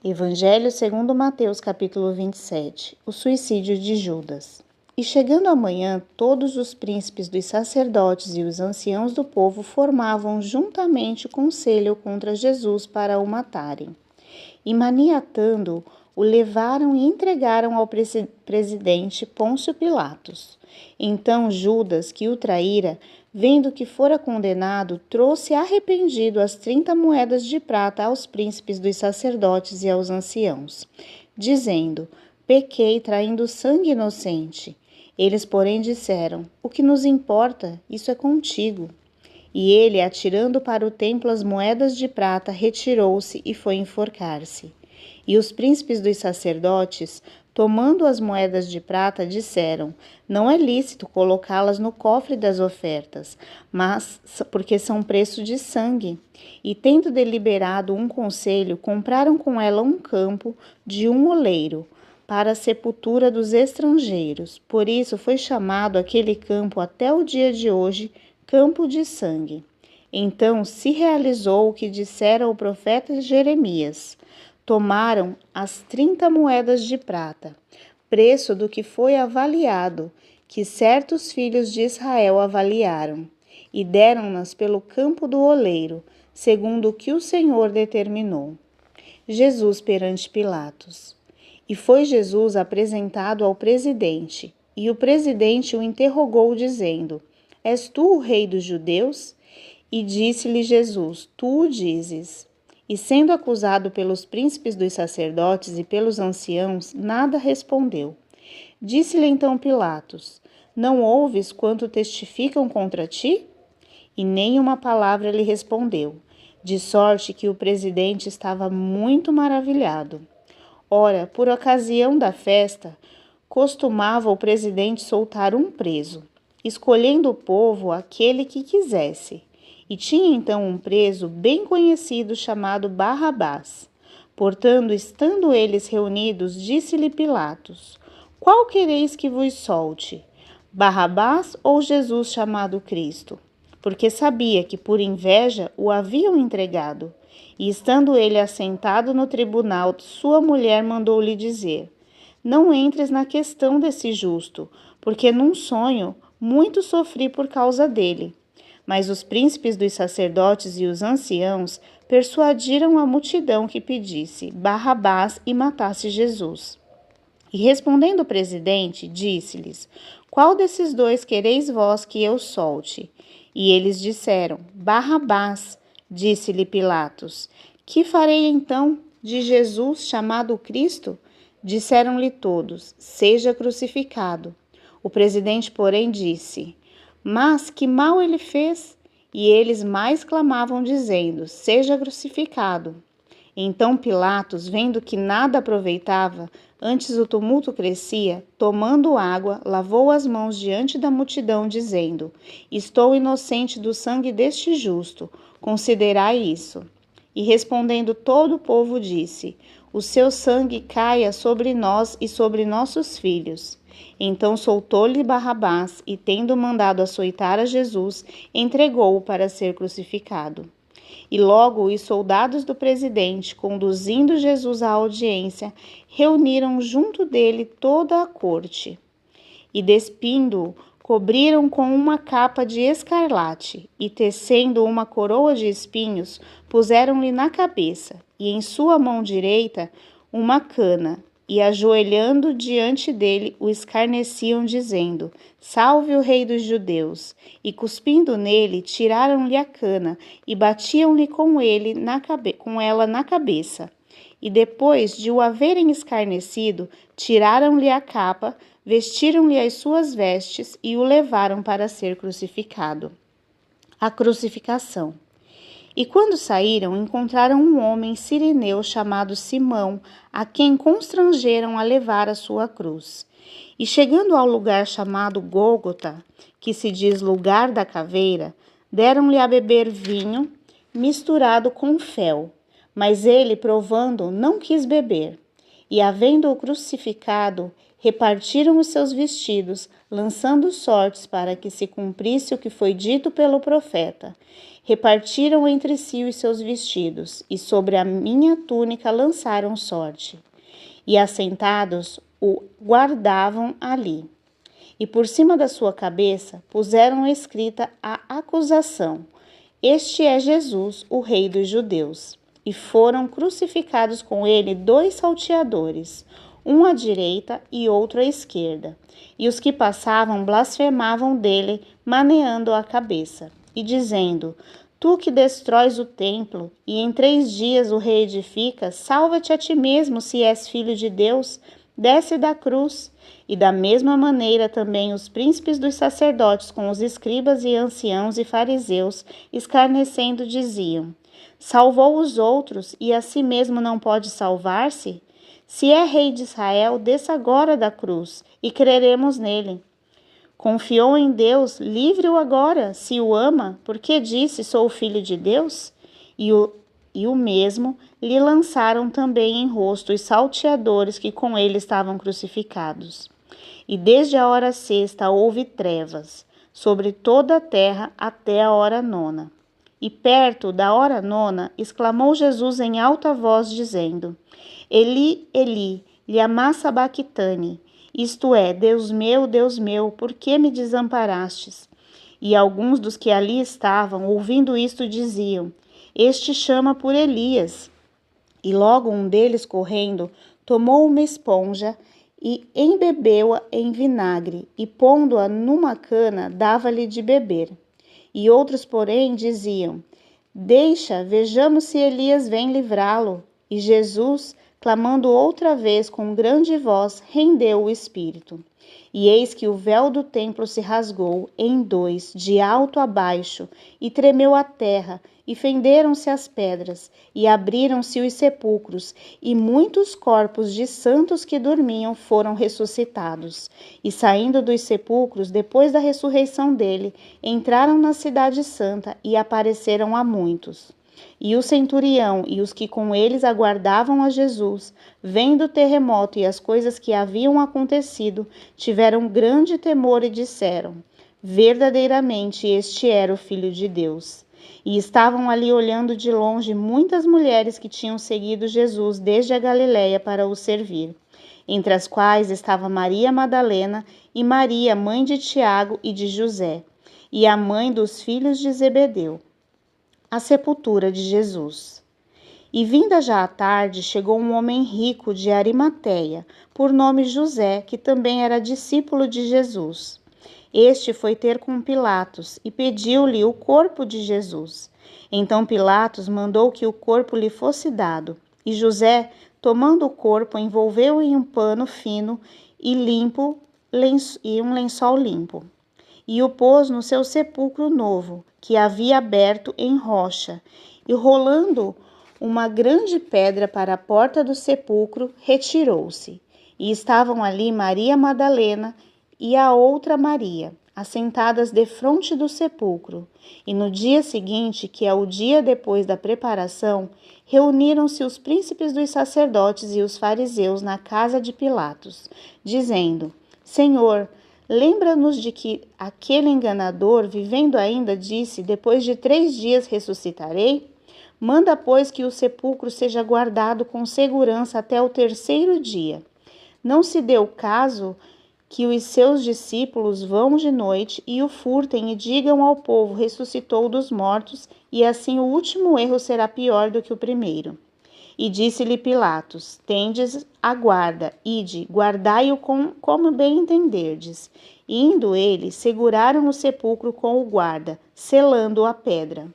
Evangelho segundo Mateus, capítulo 27. O suicídio de Judas. E chegando a manhã, todos os príncipes dos sacerdotes e os anciãos do povo formavam juntamente conselho contra Jesus para o matarem. E maniatando-o, o levaram e entregaram ao presidente Pôncio Pilatos. Então Judas, que o traíra, vendo que fora condenado, trouxe arrependido as 30 moedas de prata aos príncipes dos sacerdotes e aos anciãos, dizendo: pequei traindo sangue inocente. Eles, porém, disseram: o que nos importa? Isso é contigo. E ele, atirando para o templo as moedas de prata, retirou-se e foi enforcar-se. E os príncipes dos sacerdotes, tomando as moedas de prata, disseram: não é lícito colocá-las no cofre das ofertas, mas porque são preço de sangue. E tendo deliberado um conselho, compraram com ela um campo de um oleiro, para a sepultura dos estrangeiros. Por isso foi chamado aquele campo até o dia de hoje, Campo de Sangue. Então se realizou o que dissera o profeta Jeremias. Tomaram as 30 moedas de prata, preço do que foi avaliado, que certos filhos de Israel avaliaram, e deram-nas pelo campo do oleiro, segundo o que o Senhor determinou. Jesus perante Pilatos. E foi Jesus apresentado ao presidente, e o presidente o interrogou, dizendo: és tu o rei dos judeus? E disse-lhe Jesus: tu o dizes. E sendo acusado pelos príncipes dos sacerdotes e pelos anciãos, nada respondeu. Disse-lhe então Pilatos: não ouves quanto testificam contra ti? E nem uma palavra lhe respondeu, de sorte que o presidente estava muito maravilhado. Ora, por ocasião da festa, costumava o presidente soltar um preso, escolhendo o povo aquele que quisesse. E tinha então um preso bem conhecido chamado Barrabás. Portanto, estando eles reunidos, disse-lhe Pilatos: qual quereis que vos solte, Barrabás ou Jesus chamado Cristo? Porque sabia que por inveja o haviam entregado. E estando ele assentado no tribunal, sua mulher mandou-lhe dizer: não entres na questão desse justo, porque num sonho muito sofri por causa dele. Mas os príncipes dos sacerdotes e os anciãos persuadiram a multidão que pedisse Barrabás e matasse Jesus. E respondendo o presidente, disse-lhes: qual desses dois quereis vós que eu solte? E eles disseram: Barrabás. Disse-lhe Pilatos: que farei então de Jesus chamado Cristo? Disseram-lhe todos: seja crucificado. O presidente, porém, disse: mas que mal ele fez? E eles mais clamavam, dizendo: seja crucificado. Então Pilatos, vendo que nada aproveitava, antes o tumulto crescia, tomando água, lavou as mãos diante da multidão, dizendo: estou inocente do sangue deste justo, considerai isso. E respondendo todo o povo disse: o seu sangue caia sobre nós e sobre nossos filhos. Então soltou-lhe Barrabás e, tendo mandado açoitar a Jesus, entregou-o para ser crucificado. E logo os soldados do presidente, conduzindo Jesus à audiência, reuniram junto dele toda a corte. E despindo-o, cobriram com uma capa de escarlate, e tecendo uma coroa de espinhos, puseram-lhe na cabeça, e em sua mão direita uma cana, e ajoelhando diante dele o escarneciam, dizendo: salve o rei dos judeus. E cuspindo nele, tiraram-lhe a cana, e batiam-lhe com ela na cabeça. E depois de o haverem escarnecido, tiraram-lhe a capa, vestiram-lhe as suas vestes e o levaram para ser crucificado. A crucificação. E quando saíram, encontraram um homem sirineu chamado Simão, a quem constrangeram a levar a sua cruz. E chegando ao lugar chamado Gólgota, que se diz lugar da caveira, deram-lhe a beber vinho misturado com fel. Mas ele, provando, não quis beber. E, havendo-o crucificado, repartiram os seus vestidos, lançando sortes para que se cumprisse o que foi dito pelo profeta: Repartiram entre si os seus vestidos, e sobre a minha túnica lançaram sorte. E assentados o guardavam ali. E por cima da sua cabeça puseram escrita a acusação: Este é Jesus, o Rei dos Judeus. E foram crucificados com ele 2 salteadores, um à direita e outro à esquerda. E os que passavam blasfemavam dele, maneando a cabeça, e dizendo: Tu que destróis o templo, e em 3 dias o reedificas, salva-te a ti mesmo, se és filho de Deus, desce da cruz. E da mesma maneira também os príncipes dos sacerdotes, com os escribas e anciãos e fariseus, escarnecendo, diziam: Salvou os outros, e a si mesmo não pode salvar-se? Se é rei de Israel, desça agora da cruz, e creremos nele. Confiou em Deus, livre-o agora, se o ama, porque disse, sou o filho de Deus? E o mesmo lhe lançaram também em rosto os salteadores que com ele estavam crucificados. E desde a hora 6ª houve trevas sobre toda a terra até a hora 9ª. E perto da hora 9ª, exclamou Jesus em alta voz, dizendo: Eli, Eli, lama sabachthani, isto é, Deus meu, por que me desamparastes? E alguns dos que ali estavam, ouvindo isto, diziam: Este chama por Elias. E logo um deles, correndo, tomou uma esponja e embebeu-a em vinagre, e pondo-a numa cana, dava-lhe de beber. E outros, porém, diziam: Deixa, vejamos se Elias vem livrá-lo. E Jesus, clamando outra vez com grande voz, rendeu o espírito. E eis que o véu do templo se rasgou em 2, de alto a baixo, e tremeu a terra, e fenderam-se as pedras, e abriram-se os sepulcros, e muitos corpos de santos que dormiam foram ressuscitados. E saindo dos sepulcros, depois da ressurreição dele, entraram na cidade santa e apareceram a muitos. E o centurião e os que com eles aguardavam a Jesus, vendo o terremoto e as coisas que haviam acontecido, tiveram grande temor e disseram: Verdadeiramente este era o Filho de Deus. E estavam ali olhando de longe muitas mulheres que tinham seguido Jesus desde a Galiléia para o servir, entre as quais estava Maria Madalena e Maria, mãe de Tiago e de José, e a mãe dos filhos de Zebedeu. A sepultura de Jesus. E vinda já a tarde, chegou um homem rico de Arimateia, por nome José, que também era discípulo de Jesus. Este foi ter com Pilatos e pediu-lhe o corpo de Jesus. Então Pilatos mandou que o corpo lhe fosse dado. E José, tomando o corpo, envolveu-o em um pano fino e um lençol limpo. E o pôs no seu sepulcro novo, que havia aberto em rocha, e rolando uma grande pedra para a porta do sepulcro, retirou-se. E estavam ali Maria Madalena e a outra Maria, assentadas defronte do sepulcro. E no dia seguinte, que é o dia depois da preparação, reuniram-se os príncipes dos sacerdotes e os fariseus na casa de Pilatos, dizendo: Senhor, lembra-nos de que aquele enganador, vivendo ainda, disse: Depois de 3 dias ressuscitarei? Manda, pois, que o sepulcro seja guardado com segurança até o 3º dia. Não se deu caso que os seus discípulos vão de noite e o furtem e digam ao povo: ressuscitou dos mortos, e assim o último erro será pior do que o primeiro. E disse-lhe Pilatos: Tendes a guarda, ide, guardai-o como bem entenderdes. E indo eles, seguraram o sepulcro com o guarda, selando a pedra.